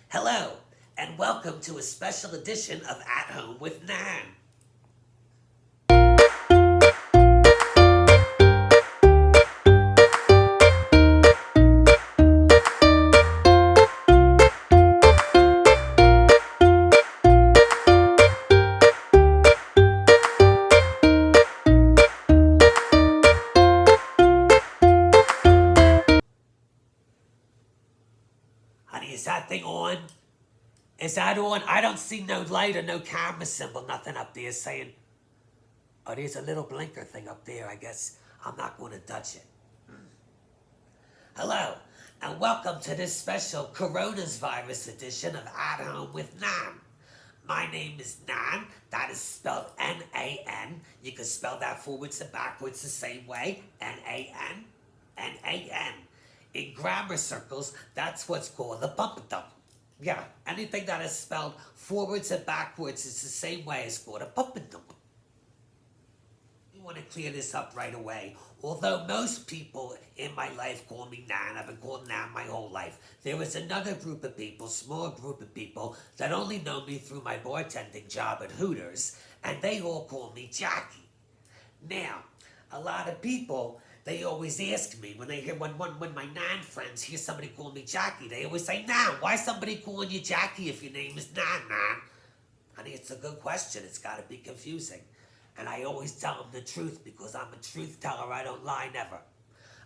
Hello, and welcome to a special edition of At Home with Nan. Honey, is that thing on? Is that on? I don't see no light or no camera symbol, nothing up there saying, oh, there's a little blinker thing up there. I guess I'm not going to touch it. Hello, and welcome to this special coronavirus edition of At Home with Nan. My name is Nan. That is spelled N-A-N. You can spell that forwards and backwards the same way. N-A-N. N-A-N. In grammar circles, that's what's called a bump dump. Yeah, anything that is spelled forwards and backwards is the same way as called a bump and dump. You want to clear this up right away. Although most people in my life call me Nan, I've been called Nan my whole life. There is another group of people, small group of people, that only know me through my bartending job at Hooters, and they all call me Jackie. Now, a lot of people, they always ask me when they hear when my Nan friends hear somebody call me Jackie, they always say, Nan, why somebody calling you Jackie if your name is Nan? Honey, it's a good question. It's got to be confusing. And I always tell them the truth because I'm a truth teller. I don't lie never.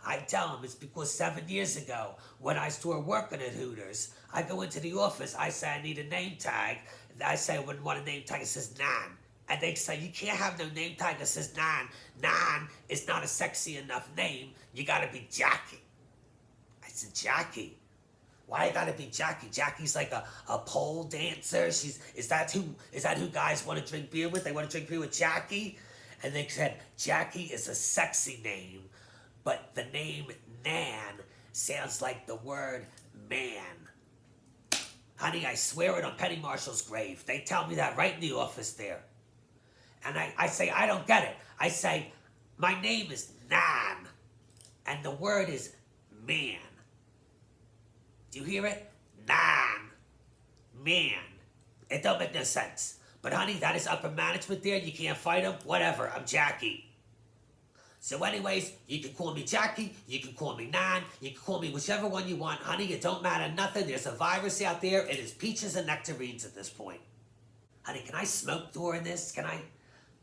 I tell them it's because 7 years ago when I started working at Hooters, I go into the office, I say I need a name tag. I say I wouldn't want a name tag, it says Nan. And they say, you can't have no name tag that says Nan. Nan is not a sexy enough name. You gotta be Jackie. I said, Jackie? Why you gotta be Jackie? Jackie's like a pole dancer. Is that who guys want to drink beer with? They want to drink beer with Jackie? And they said, Jackie is a sexy name, but the name Nan sounds like the word man. Honey, I swear it on Penny Marshall's grave. They tell me that right in the office there. And I say, I don't get it. I say, my name is Nan, and the word is man. Do you hear it? Nan. Man. It don't make no sense. But honey, that is upper management there. You can't fight them. Whatever. I'm Jackie. So anyways, you can call me Jackie. You can call me Nan. You can call me whichever one you want. Honey, it don't matter nothing. There's a virus out there. It is peaches and nectarines at this point. Honey, can I smoke during this? Can I?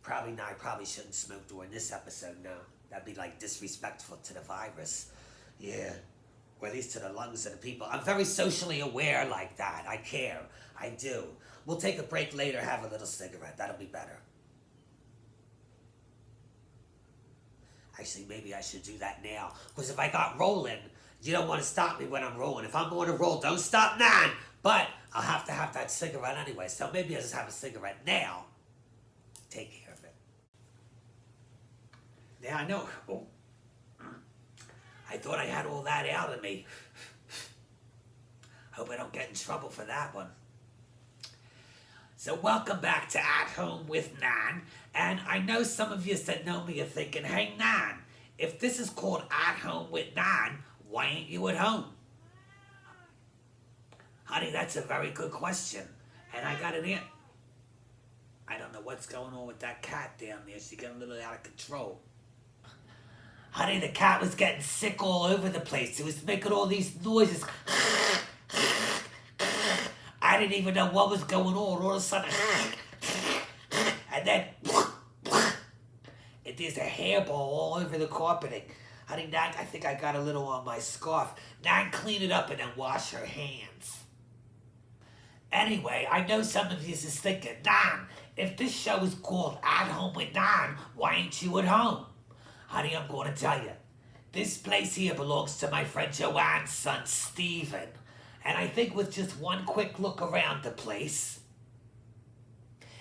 Probably not. I probably shouldn't smoke during this episode, no. That'd be like disrespectful to the virus. Yeah. Or at least to the lungs of the people. I'm very socially aware like that. I care. I do. We'll take a break later, have a little cigarette. That'll be better. Actually, maybe I should do that now. Because if I got rolling, you don't want to stop me when I'm rolling. If I'm on a roll, don't stop Nan. But I'll have to have that cigarette anyway. So maybe I'll just have a cigarette now. Take care of it. Yeah, I know. Oh. I thought I had all that out of me. Hope I don't get in trouble for that one. So welcome back to At Home with Nan. And I know some of you that know me are thinking, hey Nan, if this is called At Home with Nan, why ain't you at home? Honey, that's a very good question. And I got an answer. I don't know what's going on with that cat down there. She's getting a little out of control. Honey, the cat was getting sick all over the place. It was making all these noises. I didn't even know what was going on. All of a sudden, and then, and there's a hairball all over the carpeting. Honey, Nan, I think I got a little on my scarf. Nan, clean it up and then wash her hands. Anyway, I know some of you is thinking, Nan, if this show is called At Home with Nan, why ain't you at home? Honey, I'm going to tell you, this place here belongs to my friend Joanne's son, Steven. And I think with just one quick look around the place,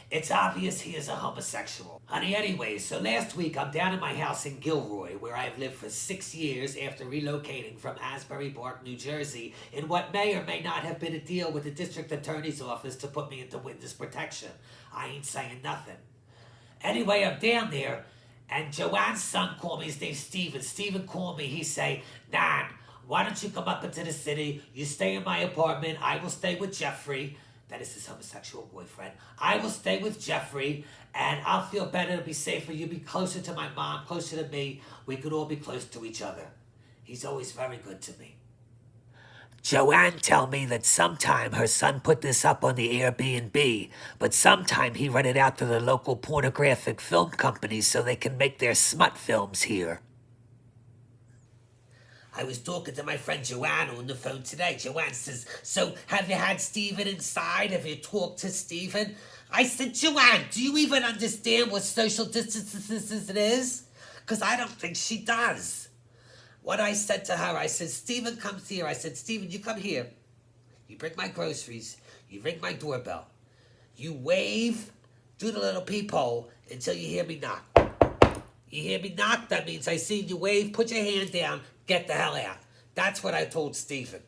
it's obvious he is a homosexual. Honey, anyways, so last week I'm down at my house in Gilroy, where I've lived for 6 years after relocating from Asbury Park, New Jersey, in what may or may not have been a deal with the district attorney's office to put me into witness protection. I ain't saying nothing. Anyway, I'm down there, and Joanne's son called me. His name's Steven. Steven called me. He say, Nan, why don't you come up into the city? You stay in my apartment. I will stay with Jeffrey. That is his homosexual boyfriend. I will stay with Jeffrey, and I'll feel better. It'll be safer. You'll be closer to my mom, closer to me. We could all be close to each other. He's always very good to me. Joanne tell me that sometime her son put this up on the Airbnb, but sometime he rent it out to the local pornographic film companies so they can make their smut films here. I was talking to my friend Joanne on the phone today. Joanne says, so have you had Stephen inside? Have you talked to Stephen? I said, Joanne, do you even understand what social distancing is? Because I don't think she does. What I said to her, I said, Stephen comes here. I said, Stephen, you come here. You bring my groceries. You ring my doorbell. You wave, do the little peephole until you hear me knock. You hear me knock? That means I see you wave, put your hand down, get the hell out. That's what I told Stephen.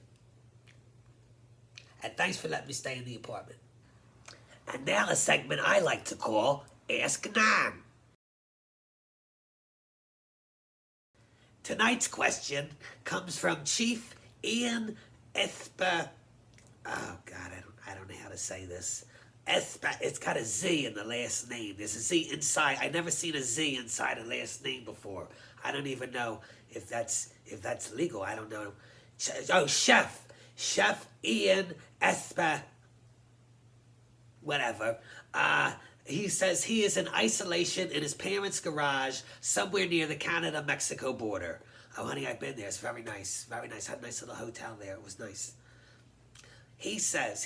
And thanks for letting me stay in the apartment. And now a segment I like to call Ask Nan. Tonight's question comes from Chief Ian Espa. Oh God, I don't know how to say this. Espa. It's got a Z in the last name. There's a Z inside. I've never seen a Z inside a last name before. I don't even know if that's legal. I don't know. Oh, Chef Ian Espa. Whatever. He says he is in isolation in his parents' garage somewhere near the Canada-Mexico border. Oh, honey, I've been there. It's very nice. Very nice. Had a nice little hotel there. It was nice. He says,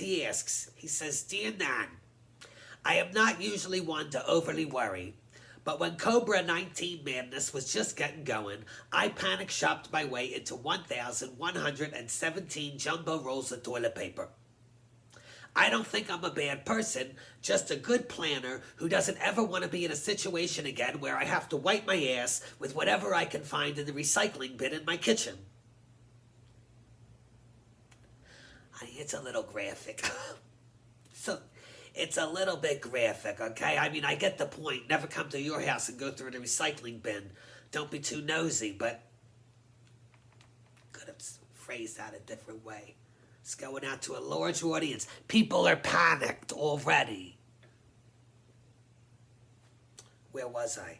Dear Nan, I am not usually one to overly worry, but when COBRA19 madness was just getting going, I panic shopped my way into 1,117 jumbo rolls of toilet paper. I don't think I'm a bad person, just a good planner who doesn't ever want to be in a situation again where I have to wipe my ass with whatever I can find in the recycling bin in my kitchen. It's a little graphic. So, it's a little bit graphic, okay? I mean, I get the point. Never come to your house and go through the recycling bin. Don't be too nosy, but could have phrased that a different way. It's going out to a large audience. People are panicked already. Where was I?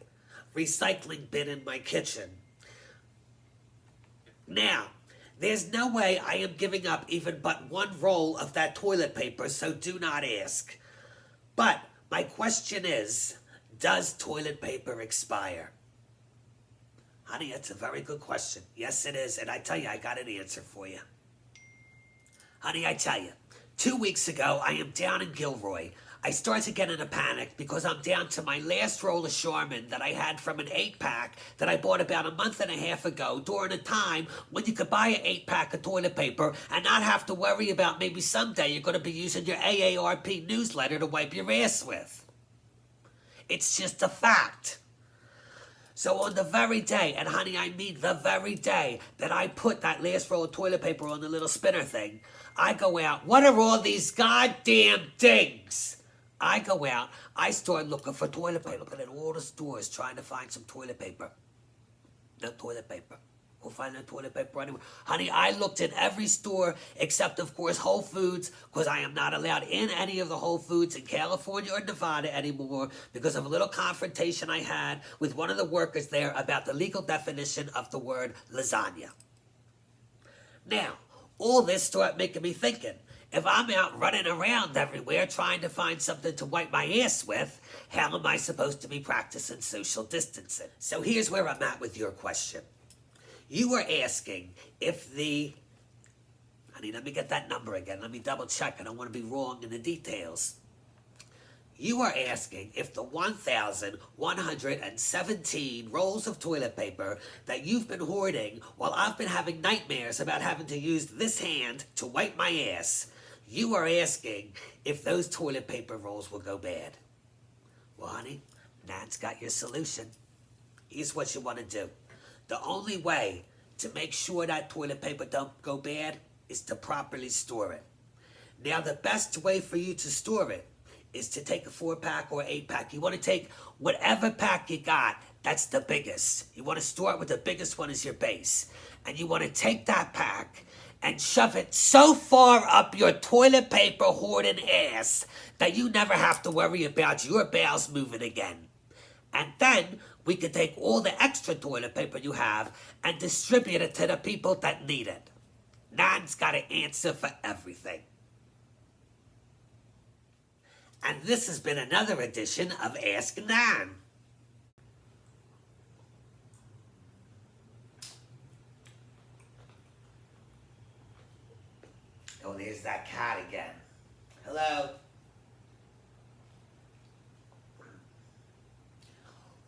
Recycling bin in my kitchen. Now, there's no way I am giving up even but one roll of that toilet paper, so do not ask. But my question is, does toilet paper expire? Honey, that's a very good question. Yes, it is, and I tell you, I got an answer for you. Honey, I tell you, 2 weeks ago, I am down in Gilroy. I start to get in a panic because I'm down to my last roll of Charmin that I had from an 8-pack that I bought about a month and a half ago during a time when you could buy an 8-pack of toilet paper and not have to worry about maybe someday you're going to be using your AARP newsletter to wipe your ass with. It's just a fact. So on the very day, and honey, I mean the very day that I put that last roll of toilet paper on the little spinner thing, I go out, what are all these goddamn things? I go out, I start looking for toilet paper, looking at all the stores trying to find some toilet paper. No toilet paper. We'll find no toilet paper anywhere. Honey, I looked in every store except, of course, Whole Foods, because I am not allowed in any of the Whole Foods in California or Nevada anymore because of a little confrontation I had with one of the workers there about the legal definition of the word lasagna. Now, all this started making me thinking, if I'm out running around everywhere trying to find something to wipe my ass with, how am I supposed to be practicing social distancing? So here's where I'm at with your question. You were asking if honey, let me get that number again. Let me double check. I don't want to be wrong in the details. You are asking if the 1,117 rolls of toilet paper that you've been hoarding while I've been having nightmares about having to use this hand to wipe my ass, you are asking if those toilet paper rolls will go bad. Well, honey, Nan's got your solution. Here's what you want to do. The only way to make sure that toilet paper don't go bad is to properly store it. Now, the best way for you to store it is to take a 4-pack or 8-pack. You want to take whatever pack you got, That's the biggest. You want to start with the biggest one as your base. And you want to take that pack and shove it so far up your toilet paper hoarding ass that you never have to worry about your bowels moving again. And then we can take all the extra toilet paper you have and distribute it to the people that need it. Nan's got an answer for everything. And this has been another edition of Ask Nan. Oh, there's that cat again. Hello.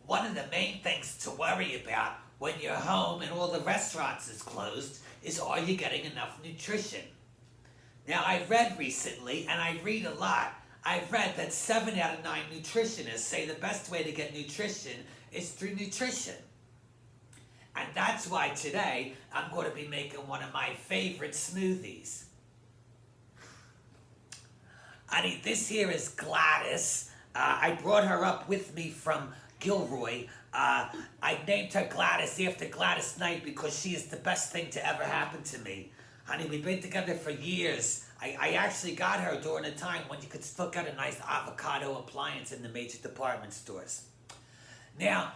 One of the main things to worry about when you're home and all the restaurants is closed is, are you getting enough nutrition? Now, I read recently, and I read a lot, I've read that 7 out of 9 nutritionists say the best way to get nutrition is through nutrition. And that's why today I'm going to be making one of my favorite smoothies. Honey, this here is Gladys. I brought her up with me from Gilroy. I named her Gladys after Gladys Knight because she is the best thing to ever happen to me. Honey, we've been together for years. I actually got her during a time when you could still get a nice avocado appliance in the major department stores. Now,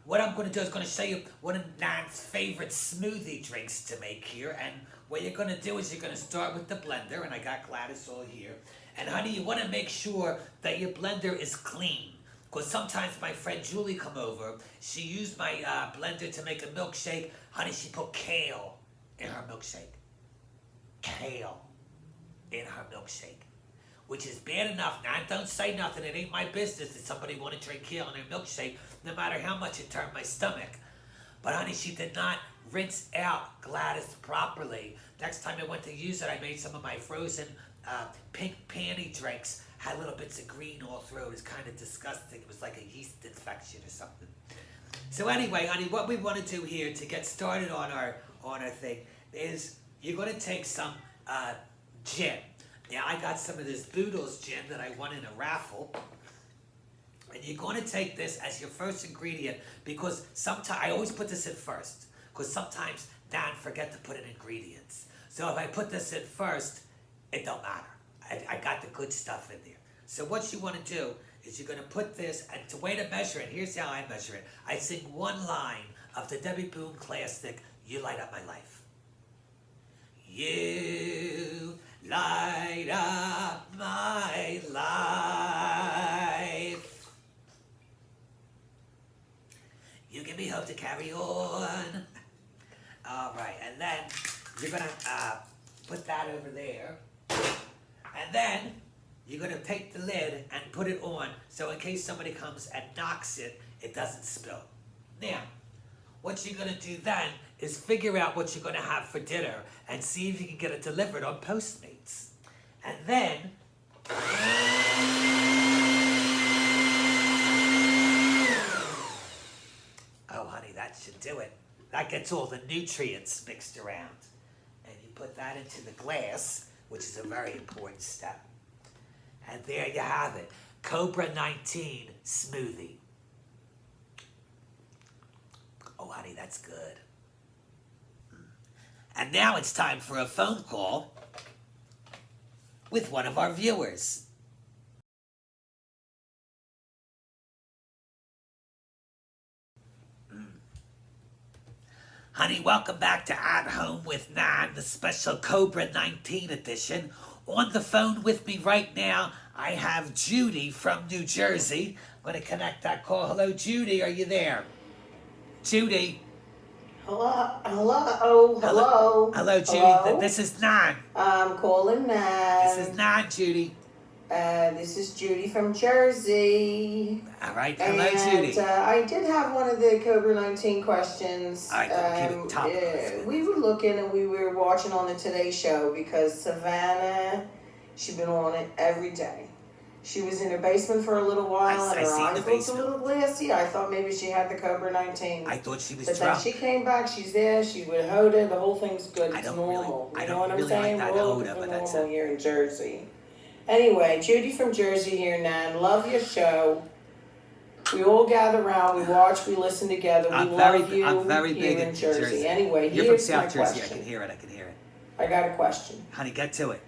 what I'm going to do is going to show you one of Nan's favorite smoothie drinks to make here. And what you're going to do is you're going to start with the blender. And I got Gladys all here. And honey, you want to make sure that your blender is clean. Because sometimes my friend Julie come over. She used my blender to make a milkshake. Honey, she put kale in her milkshake. Kale in her milkshake. Which is bad enough. Now, don't say nothing. It ain't my business if somebody want to drink kale in her milkshake, no matter how much it turned my stomach. But honey, she did not rinse out Gladys properly. Next time I went to use it, I made some of my frozen pink panty drinks. Had little bits of green all through. It was kind of disgusting. It was like a yeast infection or something. So anyway, honey, what we want to do here to get started on our thing is you're going to take some gin. Now, I got some of this Boodles gin that I won in a raffle. And you're going to take this as your first ingredient because sometimes, I always put this in first because sometimes Nan forget to put in ingredients. So if I put this in first, it don't matter. I got the good stuff in there. So what you want to do is you're going to put this, and the way to measure it, here's how I measure it. I sing one line of the Debbie Boone classic, You Light Up My Life. You light up my life. You give me hope to carry on. All right, and then you're going to put that over there. And then you're going to take the lid and put it on so in case somebody comes and knocks it, it doesn't spill. Now, what you're going to do then is figure out what you're going to have for dinner and see if you can get it delivered on Postmates. And then oh, honey, that should do it. That gets all the nutrients mixed around. And you put that into the glass, which is a very important step. And there you have it. COBRA19 smoothie. Oh, honey, that's good. And now it's time for a phone call with one of our viewers. Honey, welcome back to At Home with Nan, the special COBRA19 edition. On the phone with me right now, I have Judy from New Jersey. I'm going to connect that call. Hello, Judy. Are you there? Judy. Hello. Hello, Judy. Hello? This is Nan. I'm calling Nan. This is Nan, Judy. This is Judy from Jersey. All right. Hello, Judy. I did have one of the COBRA19 questions. I keep it top we were looking and we were watching on the Today Show because Savannah, she's been on it every day. She was in her basement for a little while and her eyes looked a little glassy. I thought maybe she had the COBRA19. I thought she was drunk. drunk. But then she came back, she's there, she's with Hoda, the whole thing's good, it's normal. I don't really like that Hoda, but that's normal here in Jersey. Anyway, Judy from Jersey here, Nan. Love your show. We all gather around, we watch, we listen together, we love you I'm very big here in Jersey. Anyway, you're from here's South my Jersey. question. I can hear it. I can hear it. I got a question. Honey, get to it.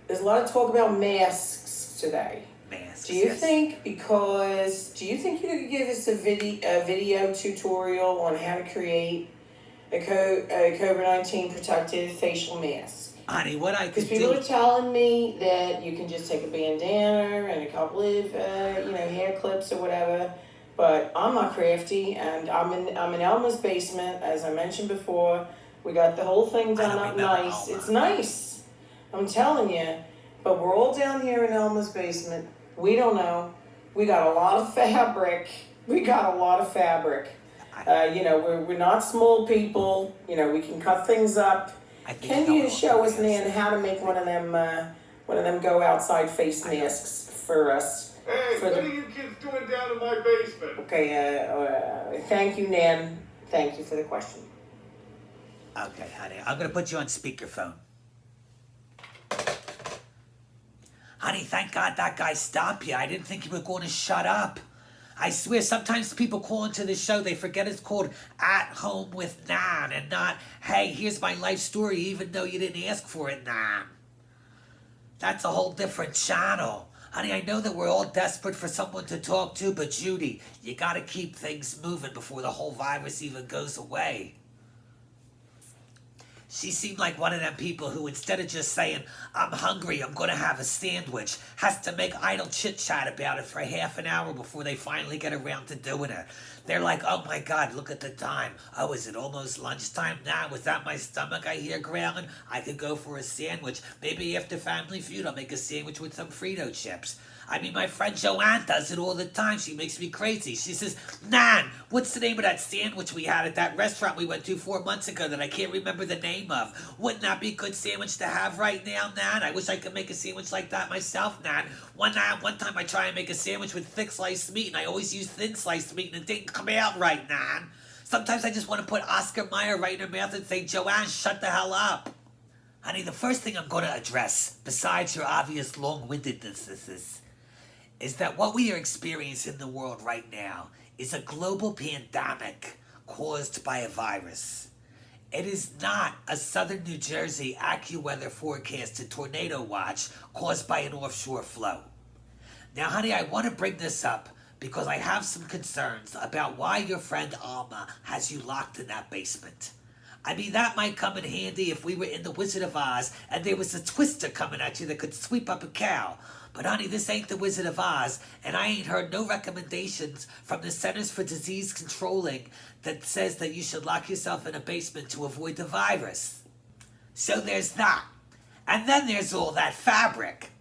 There's a lot of talk about masks today. Masks. Do you think you could give us a video tutorial on how to create a COBRA19 protective facial mask? Honey, what I could do... Because people are telling me that you can just take a bandana and a couple of hair clips or whatever, but I'm not crafty, and I'm in Elma's basement, as I mentioned before. We got the whole thing done up nice. It's nice, I'm telling you. But we're all down here in Elma's basement. We don't know. We got a lot of fabric. We're not small people. We can cut things up. Can you show us, Nan, how to make one of them go outside face masks for us? Hey, what are you kids doing down in my basement? Okay, thank you, Nan. Thank you for the question. Okay, honey, I'm gonna put you on speakerphone. Honey, thank God that guy stopped you. I didn't think you were going to shut up. I swear, sometimes people call into the show, they forget it's called At Home with Nan and not, hey, here's my life story, even though you didn't ask for it, Nan. That's a whole different channel. Honey, I know that we're all desperate for someone to talk to, but Judy, you gotta keep things moving before the whole virus even goes away. She seemed like one of them people who, instead of just saying, I'm hungry, I'm going to have a sandwich, has to make idle chit-chat about it for half an hour before they finally get around to doing it. They're like, oh my God, look at the time. Oh, is it almost lunchtime now? Was that my stomach I hear growling? I could go for a sandwich. Maybe after Family Feud, I'll make a sandwich with some Frito chips. I mean, my friend Joanne does it all the time. She makes me crazy. She says, Nan, what's the name of that sandwich we had at that restaurant we went to 4 months ago that I can't remember the name of? Wouldn't that be a good sandwich to have right now, Nan? I wish I could make a sandwich like that myself, Nan. One time I try and make a sandwich with thick sliced meat, and I always use thin sliced meat, and it didn't come out right, Nan. Sometimes I just want to put Oscar Mayer right in her mouth and say, Joanne, shut the hell up. Honey, the first thing I'm going to address, besides your obvious long-windedness, is that what we are experiencing in the world right now is a global pandemic caused by a virus. It is not a southern New Jersey AccuWeather forecasted tornado watch caused by an offshore flow. Now, honey, I want to bring this up because I have some concerns about why your friend Alma has you locked in that basement. I mean, that might come in handy if we were in the Wizard of Oz and there was a twister coming at you that could sweep up a cow. But honey, this ain't the Wizard of Oz, and I ain't heard no recommendations from the Centers for Disease Controlling that says that you should lock yourself in a basement to avoid the virus. So there's that. And then there's all that fabric.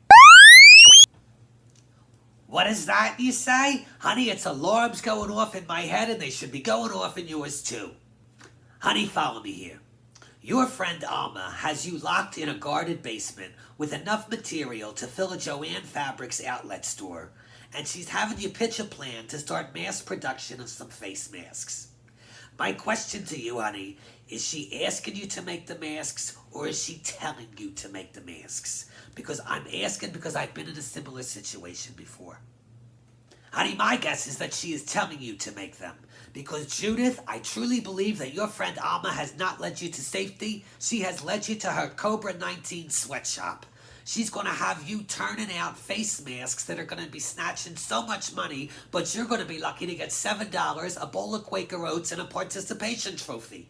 What is that, you say? Honey, it's alarms going off in my head, and they should be going off in yours too. Honey, follow me here. Your friend Alma has you locked in a guarded basement with enough material to fill a Joanne Fabrics outlet store, and she's having you pitch a plan to start mass production of some face masks. My question to you, honey, is she asking you to make the masks, or is she telling you to make the masks? Because I'm asking because I've been in a similar situation before. Honey, my guess is that she is telling you to make them. Because, Judith, I truly believe that your friend Alma has not led you to safety. She has led you to her COBRA19 sweatshop. She's going to have you turning out face masks that are going to be snatching so much money, but you're going to be lucky to get $7, a bowl of Quaker Oats, and a participation trophy.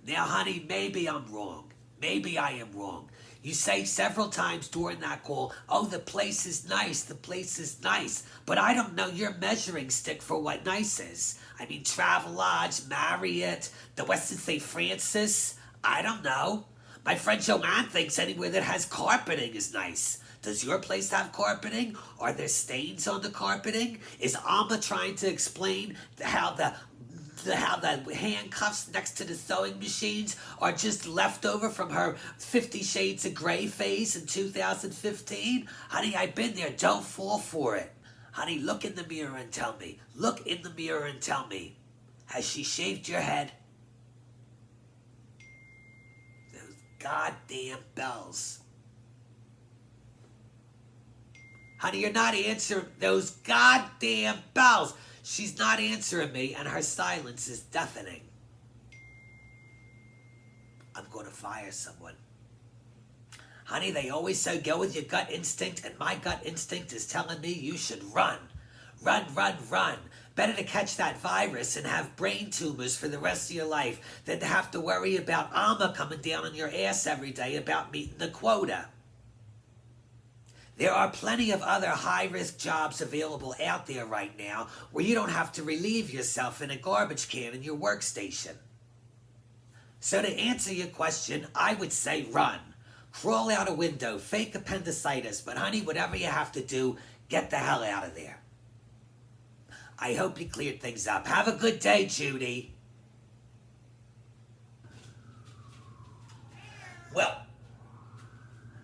Now, honey, maybe I'm wrong. Maybe I am wrong. You say several times during that call, oh, the place is nice, the place is nice. But I don't know your measuring stick for what nice is. I mean, Travelodge, Marriott, the Westin St. Francis. I don't know. My friend Joanne thinks anywhere that has carpeting is nice. Does your place have carpeting? Are there stains on the carpeting? Is Alma trying to explain how the handcuffs next to the sewing machines are just left over from her 50 Shades of Grey phase in 2015? Honey, I've been there. Don't fall for it. Honey, look in the mirror and tell me. Look in the mirror and tell me. Has she shaved your head? Those goddamn bells. Honey, you're not answering those goddamn bells. She's not answering me, and her silence is deafening. I'm going to fire someone. Honey, they always say go with your gut instinct, and my gut instinct is telling me you should run. Run, run, run. Better to catch that virus and have brain tumors for the rest of your life than to have to worry about Alma coming down on your ass every day about meeting the quota. There are plenty of other high-risk jobs available out there right now where you don't have to relieve yourself in a garbage can in your workstation. So to answer your question, I would say run. Crawl out a window, fake appendicitis, but honey, whatever you have to do, get the hell out of there. I hope you cleared things up. Have a good day, Judy. Well,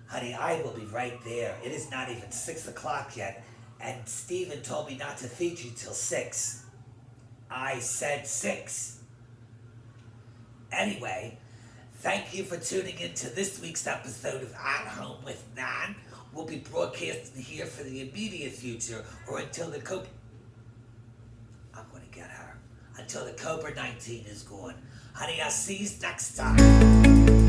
honey, I will be right there. It is not even 6 o'clock yet, and Stephen told me not to feed you till 6. I said 6. Anyway, thank you for tuning in to this week's episode of At Home with Nan. We'll be broadcasting here for the immediate future, or until the I'm going to get her. Until the COBRA19 is gone. Honey, I'll see you next time.